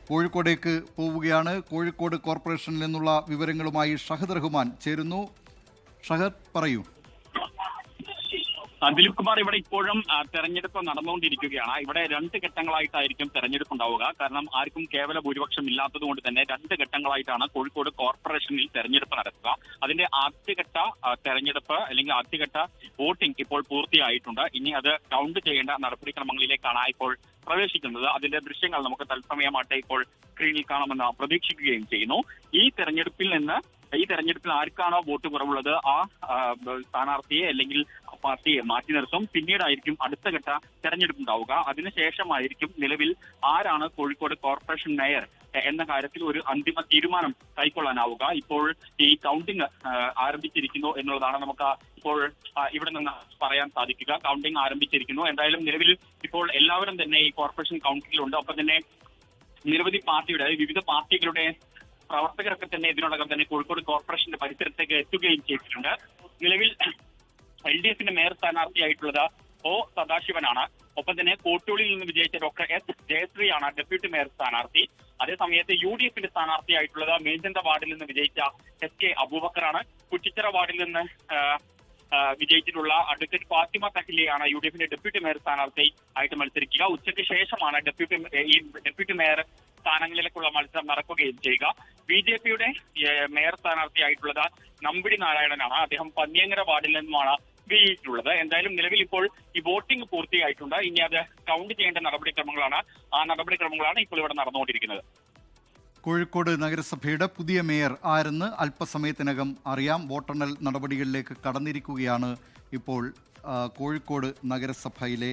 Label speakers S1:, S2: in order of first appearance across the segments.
S1: കോഴിക്കോടേക്ക് പോവുകയാണ്. കോഴിക്കോട് കോർപ്പറേഷനിൽ നിന്നുള്ള വിവരങ്ങളുമായി ഷഹദ് റഹ്മാൻ ചേരുന്നു. ഷഹദ്, പറയൂ.
S2: ദിലീപ് കുമാർ, ഇവിടെ ഇപ്പോഴും തെരഞ്ഞെടുപ്പ് നടന്നുകൊണ്ടിരിക്കുകയാണ്. ഇവിടെ 2 ഘട്ടങ്ങളായിട്ടായിരിക്കും തെരഞ്ഞെടുപ്പ് ഉണ്ടാവുക. കാരണം ആർക്കും കേവല ഭൂരിപക്ഷം ഇല്ലാത്തത് കൊണ്ട് തന്നെ 2 ഘട്ടങ്ങളായിട്ടാണ് കോഴിക്കോട് കോർപ്പറേഷനിൽ തെരഞ്ഞെടുപ്പ് നടക്കുക. അതിന്റെ ആദ്യഘട്ട തെരഞ്ഞെടുപ്പ് അല്ലെങ്കിൽ ആദ്യഘട്ട വോട്ടിംഗ് ഇപ്പോൾ പൂർത്തിയായിട്ടുണ്ട്. ഇനി അത് കൗണ്ട് ചെയ്യേണ്ട നടപടിക്രമങ്ങളിലേക്കാണ് ഇപ്പോൾ പ്രവേശിക്കുന്നത്. അതിന്റെ ദൃശ്യങ്ങൾ നമുക്ക് തത്സമയമായിട്ട് ഇപ്പോൾ സ്ക്രീനിൽ കാണാമെന്ന് പ്രതീക്ഷിക്കുകയും ചെയ്യുന്നു. ഈ തെരഞ്ഞെടുപ്പിൽ ആർക്കാണോ വോട്ട് കുറവുള്ളത് ആ സ്ഥാനാർത്ഥിയെ അല്ലെങ്കിൽ പാർട്ടിയെ മാറ്റി നിർത്തും. പിന്നീടായിരിക്കും അടുത്ത ഘട്ട തെരഞ്ഞെടുപ്പ് ഉണ്ടാവുക. അതിനുശേഷമായിരിക്കും നിലവിൽ ആരാണ് കോഴിക്കോട് കോർപ്പറേഷൻ മേയർ എന്ന കാര്യത്തിൽ ഒരു അന്തിമ തീരുമാനം കൈക്കൊള്ളാനാവുക. ഇപ്പോൾ ഈ കൗണ്ടിംഗ് ആരംഭിച്ചിരിക്കുന്നു എന്നുള്ളതാണ് നമുക്ക് ഇപ്പോൾ ഇവിടെ നിന്ന് പറയാൻ സാധിക്കുക. കൗണ്ടിംഗ് ആരംഭിച്ചിരിക്കുന്നു. എന്തായാലും നിലവിൽ ഇപ്പോൾ എല്ലാവരും തന്നെ ഈ കോർപ്പറേഷൻ കൗണ്ടിങ്ങിലുണ്ട്. ഒപ്പം തന്നെ നിരവധി പാർട്ടിയുടെ വിവിധ പാർട്ടികളുടെ പ്രവർത്തകരൊക്കെ തന്നെ ഇതിനോടകം തന്നെ കോഴിക്കോട് കോർപ്പറേഷന്റെ പരിസരത്തേക്ക് എത്തുകയും ചെയ്തിട്ടുണ്ട്. നിലവിൽ LDFന്റെ മേയർ സ്ഥാനാർത്ഥിയായിട്ടുള്ളത് O സദാശിവനാണ്. ഒപ്പം തന്നെ കോട്ടൂളിൽ നിന്ന് വിജയിച്ച ഡോക്ടർ S ജയശ്രീയാണ് ഡെപ്യൂട്ടി മേയർ സ്ഥാനാർത്ഥി. അതേസമയത്ത് UDFന്റെ സ്ഥാനാർത്ഥിയായിട്ടുള്ളത് മേജന്ത വാർഡിൽ നിന്ന് വിജയിച്ച SK അബൂബക്കറാണ്. കുറ്റിച്ചിറ വാർഡിൽ നിന്ന് വിജയിച്ചിട്ടുള്ള അഡ്വക്കേറ്റ് ഫാത്തിമ തഹിലിയാണ് UDFന്റെ ഡെപ്യൂട്ടി മേയർ സ്ഥാനാർത്ഥി ആയിട്ട് മത്സരിക്കുക. ഉച്ചയ്ക്ക് ശേഷമാണ് ഡെപ്യൂട്ടി മേയർ സ്ഥാനങ്ങളിലേക്കുള്ള മത്സരം നടക്കുകയും ചെയ്യുക. BJPയുടെ മേയർ സ്ഥാനാർത്ഥിയായിട്ടുള്ളത് നമ്പിടി നാരായണനാണ്. അദ്ദേഹം പന്നിയങ്ങര വാർഡിൽ നിന്നുമാണ് വിജയിച്ചിട്ടുള്ളത്. എന്തായാലും നിലവിൽ ഇപ്പോൾ ഈ വോട്ടിംഗ് പൂർത്തിയായിട്ടുണ്ട്. ഇനി അത് കൗണ്ട് ചെയ്യേണ്ട നടപടിക്രമങ്ങളാണ് ഇപ്പോൾ ഇവിടെ നടന്നുകൊണ്ടിരിക്കുന്നത്.
S1: കോഴിക്കോട് നഗരസഭയുടെ പുതിയ മേയർ ആരെന്ന് അല്പസമയത്തിനകം അറിയാം. വോട്ടെണ്ണൽ നടപടികളിലേക്ക് കടന്നിരിക്കുകയാണ് ഇപ്പോൾ. കോഴിക്കോട് നഗരസഭയിലെ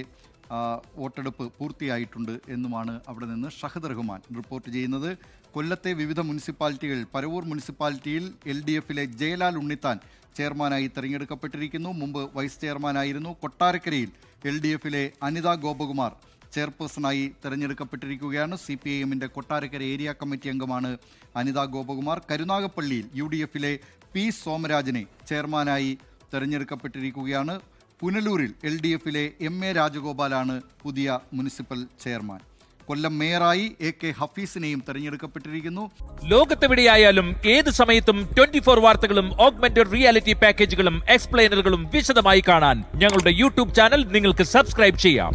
S1: വോട്ടെടുപ്പ് പൂർത്തിയായിട്ടുണ്ട് എന്നുമാണ് അവിടെ നിന്ന് ഷഹദ് റഹ്മാൻ റിപ്പോർട്ട് ചെയ്യുന്നത്. കൊല്ലത്തെ വിവിധ മുനിസിപ്പാലിറ്റികൾ, പരവൂർ മുനിസിപ്പാലിറ്റിയിൽ LDFിലെ ജയലാൽ ഉണ്ണിത്താൻ ചെയർമാനായി തെരഞ്ഞെടുക്കപ്പെട്ടിരിക്കുന്നു. മുമ്പ് വൈസ് ചെയർമാനായിരുന്നു. കൊട്ടാരക്കരയിൽ LDFിലെ അനിത ഗോപകുമാർ ചെയർപേഴ്സണായി തെരഞ്ഞെടുക്കപ്പെട്ടിരിക്കുകയാണ്. CPIMന്റെ കൊട്ടാരക്കര ഏരിയ കമ്മിറ്റി അംഗമാണ് അനിത ഗോപകുമാർ. കരുനാഗപ്പള്ളിയിൽ UDFിലെ P സോമരാജനെ ചെയർമാനായി തെരഞ്ഞെടുക്കപ്പെട്ടിരിക്കുകയാണ്. പുനലൂരിൽ LDFിലെ MA രാജഗോപാലാണ് പുതിയ മുനിസിപ്പൽ ചെയർമാൻ. കൊല്ലം മേയറായി AK ഹഫീസിനെയും തെരഞ്ഞെടുക്കപ്പെട്ടിരിക്കുന്നു.
S3: ലോകത്തെവിടെയായാലും ഏത് സമയത്തും 24 വാർത്തകളും ഓഗ്മെന്റഡ് റിയാലിറ്റി പാക്കേജുകളും എക്സ്പ്ലെയിനറുകളും വിശദമായി കാണാൻ ഞങ്ങളുടെ YouTube ചാനൽ നിങ്ങൾക്ക് സബ്സ്ക്രൈബ് ചെയ്യാം.